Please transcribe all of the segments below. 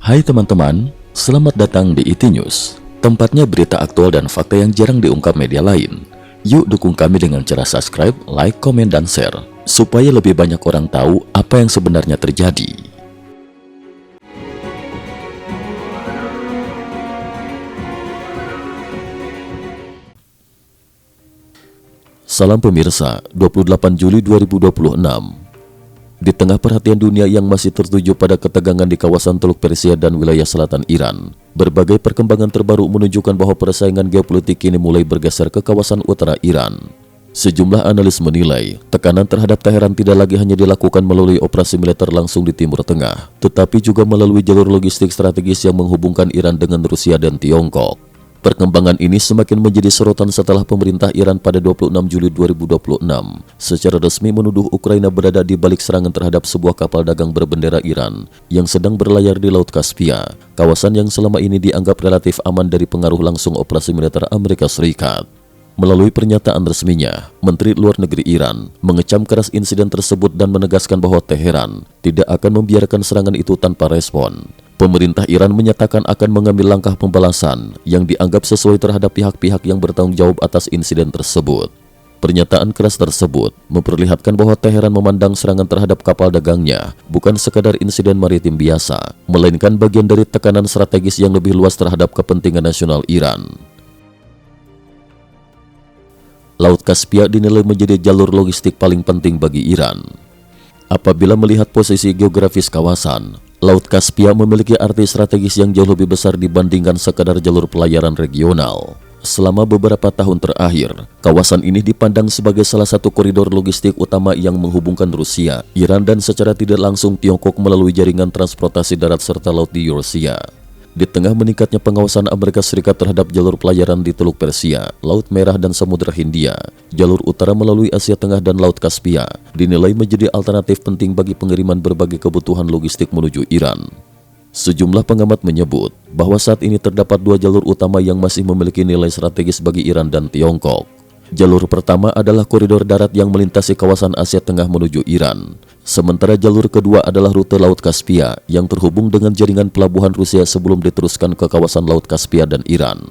Hai teman-teman, selamat datang di IT News, tempatnya berita aktual dan fakta yang jarang diungkap media lain. Yuk dukung kami dengan cara subscribe, like, komen, dan share, supaya lebih banyak orang tahu apa yang sebenarnya terjadi. Salam pemirsa, 28 Juli 2026. Di tengah perhatian dunia yang masih tertuju pada ketegangan di kawasan Teluk Persia dan wilayah selatan Iran, berbagai perkembangan terbaru menunjukkan bahwa persaingan geopolitik kini mulai bergeser ke kawasan utara Iran. Sejumlah analis menilai, tekanan terhadap Teheran tidak lagi hanya dilakukan melalui operasi militer langsung di Timur Tengah, tetapi juga melalui jalur logistik strategis yang menghubungkan Iran dengan Rusia dan Tiongkok. Perkembangan ini semakin menjadi sorotan setelah pemerintah Iran pada 26 Juli 2026 secara resmi menuduh Ukraina berada di balik serangan terhadap sebuah kapal dagang berbendera Iran yang sedang berlayar di Laut Kaspia, kawasan yang selama ini dianggap relatif aman dari pengaruh langsung operasi militer Amerika Serikat. Melalui pernyataan resminya, Menteri Luar Negeri Iran mengecam keras insiden tersebut dan menegaskan bahwa Teheran tidak akan membiarkan serangan itu tanpa respon. Pemerintah Iran menyatakan akan mengambil langkah pembalasan yang dianggap sesuai terhadap pihak-pihak yang bertanggung jawab atas insiden tersebut. Pernyataan keras tersebut memperlihatkan bahwa Teheran memandang serangan terhadap kapal dagangnya bukan sekadar insiden maritim biasa, melainkan bagian dari tekanan strategis yang lebih luas terhadap kepentingan nasional Iran. Laut Kaspia dinilai menjadi jalur logistik paling penting bagi Iran. Apabila melihat posisi geografis kawasan, Laut Kaspia memiliki arti strategis yang jauh lebih besar dibandingkan sekadar jalur pelayaran regional. Selama beberapa tahun terakhir, kawasan ini dipandang sebagai salah satu koridor logistik utama yang menghubungkan Rusia, Iran, dan secara tidak langsung Tiongkok melalui jaringan transportasi darat serta laut di Eurasia. Di tengah meningkatnya pengawasan Amerika Serikat terhadap jalur pelayaran di Teluk Persia, Laut Merah, dan Samudra Hindia, jalur utara melalui Asia Tengah dan Laut Kaspia dinilai menjadi alternatif penting bagi pengiriman berbagai kebutuhan logistik menuju Iran. Sejumlah pengamat menyebut bahwa saat ini terdapat dua jalur utama yang masih memiliki nilai strategis bagi Iran dan Tiongkok. Jalur pertama adalah koridor darat yang melintasi kawasan Asia Tengah menuju Iran. Sementara jalur kedua adalah rute Laut Kaspia yang terhubung dengan jaringan pelabuhan Rusia sebelum diteruskan ke kawasan Laut Kaspia dan Iran.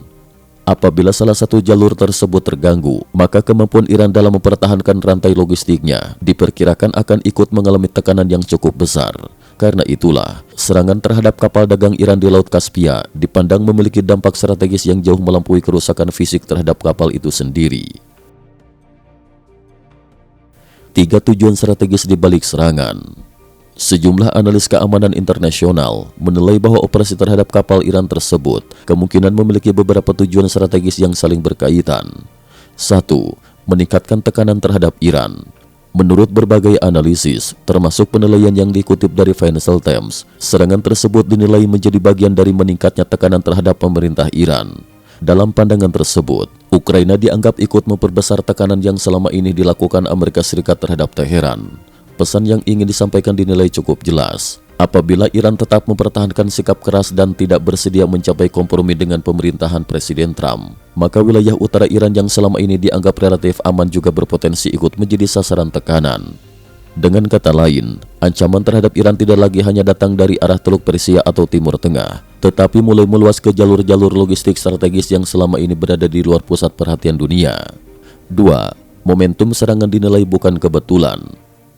Apabila salah satu jalur tersebut terganggu, maka kemampuan Iran dalam mempertahankan rantai logistiknya diperkirakan akan ikut mengalami tekanan yang cukup besar. Karena itulah, serangan terhadap kapal dagang Iran di Laut Kaspia dipandang memiliki dampak strategis yang jauh melampaui kerusakan fisik terhadap kapal itu sendiri. 3 tujuan strategis di balik serangan. Sejumlah analis keamanan internasional menilai bahwa operasi terhadap kapal Iran tersebut kemungkinan memiliki beberapa tujuan strategis yang saling berkaitan. 1. Meningkatkan tekanan terhadap Iran. Menurut berbagai analisis, termasuk penilaian yang dikutip dari Financial Times, serangan tersebut dinilai menjadi bagian dari meningkatnya tekanan terhadap pemerintah Iran. Dalam pandangan tersebut, Ukraina dianggap ikut memperbesar tekanan yang selama ini dilakukan Amerika Serikat terhadap Teheran. Pesan yang ingin disampaikan dinilai cukup jelas. Apabila Iran tetap mempertahankan sikap keras dan tidak bersedia mencapai kompromi dengan pemerintahan Presiden Trump, maka wilayah utara Iran yang selama ini dianggap relatif aman juga berpotensi ikut menjadi sasaran tekanan. Dengan kata lain, ancaman terhadap Iran tidak lagi hanya datang dari arah Teluk Persia atau Timur Tengah, tetapi mulai meluas ke jalur-jalur logistik strategis yang selama ini berada di luar pusat perhatian dunia. 2. Momentum serangan dinilai bukan kebetulan.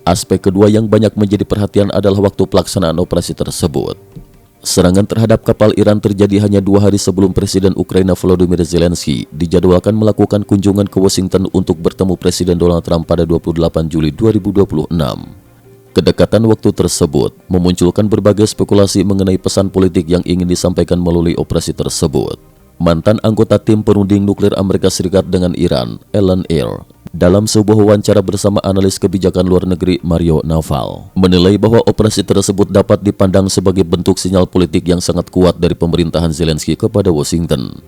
Aspek kedua yang banyak menjadi perhatian adalah waktu pelaksanaan operasi tersebut. Serangan terhadap kapal Iran terjadi hanya 2 hari sebelum Presiden Ukraina Volodymyr Zelensky dijadwalkan melakukan kunjungan ke Washington untuk bertemu Presiden Donald Trump pada 28 Juli 2026. Kedekatan waktu tersebut memunculkan berbagai spekulasi mengenai pesan politik yang ingin disampaikan melalui operasi tersebut. Mantan anggota tim perunding nuklir Amerika Serikat dengan Iran, Alan Eyre, dalam sebuah wawancara bersama analis kebijakan luar negeri Mario Naval, menilai bahwa operasi tersebut dapat dipandang sebagai bentuk sinyal politik yang sangat kuat dari pemerintahan Zelensky kepada Washington.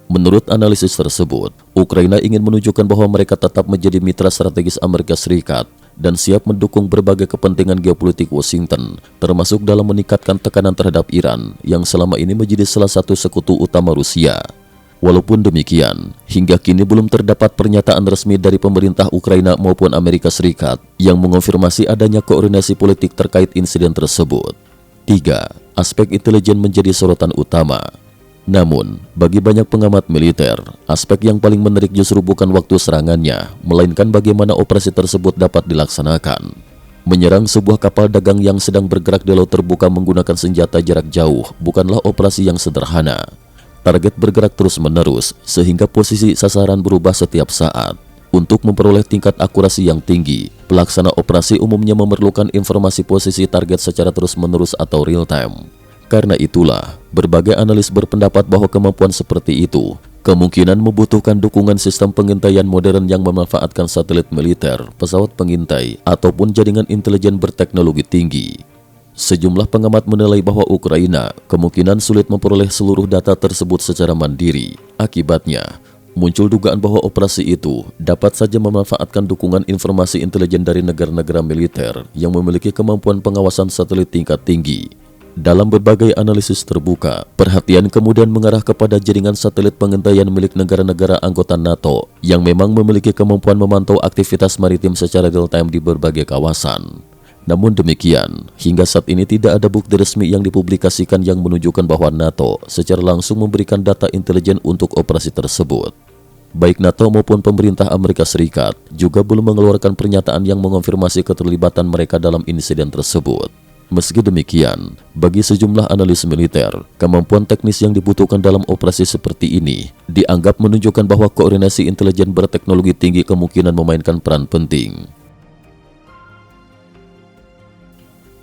Menurut analisis tersebut, Ukraina ingin menunjukkan bahwa mereka tetap menjadi mitra strategis Amerika Serikat dan siap mendukung berbagai kepentingan geopolitik Washington, termasuk dalam meningkatkan tekanan terhadap Iran yang selama ini menjadi salah satu sekutu utama Rusia. Walaupun demikian, hingga kini belum terdapat pernyataan resmi dari pemerintah Ukraina maupun Amerika Serikat yang mengonfirmasi adanya koordinasi politik terkait insiden tersebut. 3. Aspek intelijen menjadi sorotan utama. Namun, bagi banyak pengamat militer, aspek yang paling menarik justru bukan waktu serangannya, melainkan bagaimana operasi tersebut dapat dilaksanakan. Menyerang sebuah kapal dagang yang sedang bergerak di laut terbuka menggunakan senjata jarak jauh bukanlah operasi yang sederhana. Target bergerak terus-menerus, sehingga posisi sasaran berubah setiap saat. Untuk memperoleh tingkat akurasi yang tinggi, pelaksana operasi umumnya memerlukan informasi posisi target secara terus-menerus atau real-time. Karena itulah, berbagai analis berpendapat bahwa kemampuan seperti itu kemungkinan membutuhkan dukungan sistem pengintaian modern yang memanfaatkan satelit militer, pesawat pengintai, ataupun jaringan intelijen berteknologi tinggi. Sejumlah pengamat menilai bahwa Ukraina kemungkinan sulit memperoleh seluruh data tersebut secara mandiri. Akibatnya, muncul dugaan bahwa operasi itu dapat saja memanfaatkan dukungan informasi intelijen dari negara-negara militer yang memiliki kemampuan pengawasan satelit tingkat tinggi. Dalam berbagai analisis terbuka, perhatian kemudian mengarah kepada jaringan satelit pengintaian milik negara-negara anggota NATO yang memang memiliki kemampuan memantau aktivitas maritim secara real-time di berbagai kawasan. Namun demikian, hingga saat ini tidak ada bukti resmi yang dipublikasikan yang menunjukkan bahwa NATO secara langsung memberikan data intelijen untuk operasi tersebut. Baik NATO maupun pemerintah Amerika Serikat juga belum mengeluarkan pernyataan yang mengonfirmasi keterlibatan mereka dalam insiden tersebut. Meski demikian, bagi sejumlah analis militer, kemampuan teknis yang dibutuhkan dalam operasi seperti ini dianggap menunjukkan bahwa koordinasi intelijen berteknologi tinggi kemungkinan memainkan peran penting.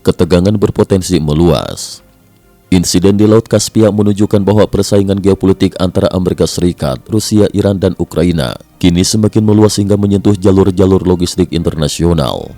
Ketegangan berpotensi meluas. Insiden di Laut Kaspia menunjukkan bahwa persaingan geopolitik antara Amerika Serikat, Rusia, Iran, dan Ukraina kini semakin meluas hingga menyentuh jalur-jalur logistik internasional.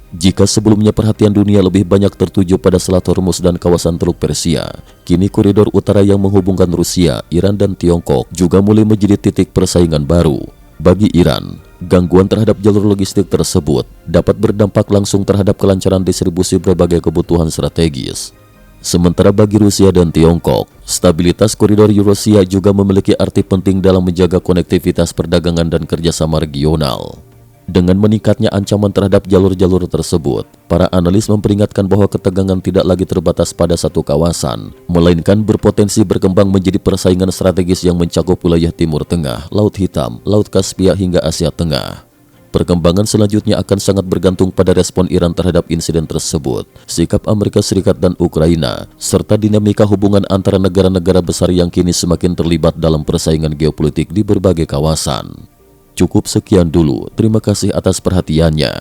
Jika sebelumnya perhatian dunia lebih banyak tertuju pada Selat Hormuz dan kawasan Teluk Persia, kini koridor utara yang menghubungkan Rusia, Iran, dan Tiongkok juga mulai menjadi titik persaingan baru. Bagi Iran, gangguan terhadap jalur logistik tersebut dapat berdampak langsung terhadap kelancaran distribusi berbagai kebutuhan strategis. Sementara bagi Rusia dan Tiongkok, stabilitas koridor Eurasia juga memiliki arti penting dalam menjaga konektivitas perdagangan dan kerjasama regional. Dengan meningkatnya ancaman terhadap jalur-jalur tersebut, para analis memperingatkan bahwa ketegangan tidak lagi terbatas pada satu kawasan, melainkan berpotensi berkembang menjadi persaingan strategis yang mencakup wilayah Timur Tengah, Laut Hitam, Laut Kaspia hingga Asia Tengah. Perkembangan selanjutnya akan sangat bergantung pada respon Iran terhadap insiden tersebut, sikap Amerika Serikat dan Ukraina, serta dinamika hubungan antara negara-negara besar yang kini semakin terlibat dalam persaingan geopolitik di berbagai kawasan. Cukup sekian dulu, terima kasih atas perhatiannya.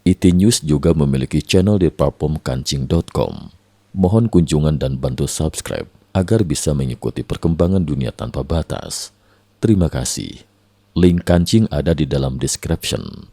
IT News juga memiliki channel di platform kancing.com. Mohon kunjungan dan bantu subscribe agar bisa mengikuti perkembangan dunia tanpa batas. Terima kasih. Link kancing ada di dalam description.